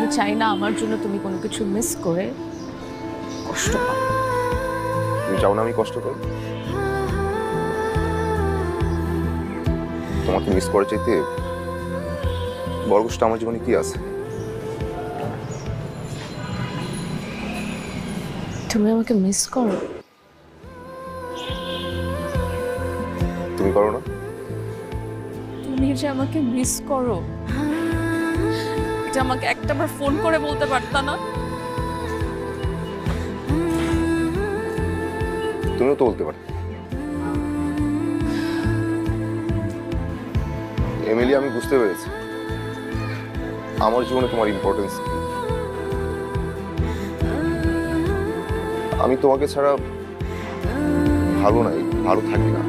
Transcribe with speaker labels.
Speaker 1: আমি চাই না আমার জন্য তুমি কোনো কিছু মিস করে কষ্ট পাও।
Speaker 2: তুমি চাও না আমি কষ্ট পাই? তোমাকে মিস করে চাইতে বড় কষ্ট আমার জীবনে কি আছে?
Speaker 1: তুমি আমাকে মিস করো?
Speaker 2: তুমি করো না?
Speaker 1: তুমি যে আমাকে মিস করো এটা আমাকে একটাবার ফোন করে বলতে পারতা না?
Speaker 2: তুমিও তো বলতে পারো। এমিলি, আমি বুঝতে পেরেছি আমার জীবনে তোমার ইম্পর্টেন্স কি। আমি তোমাকে ছাড়া ভালো নাই, ভালো থাকি না।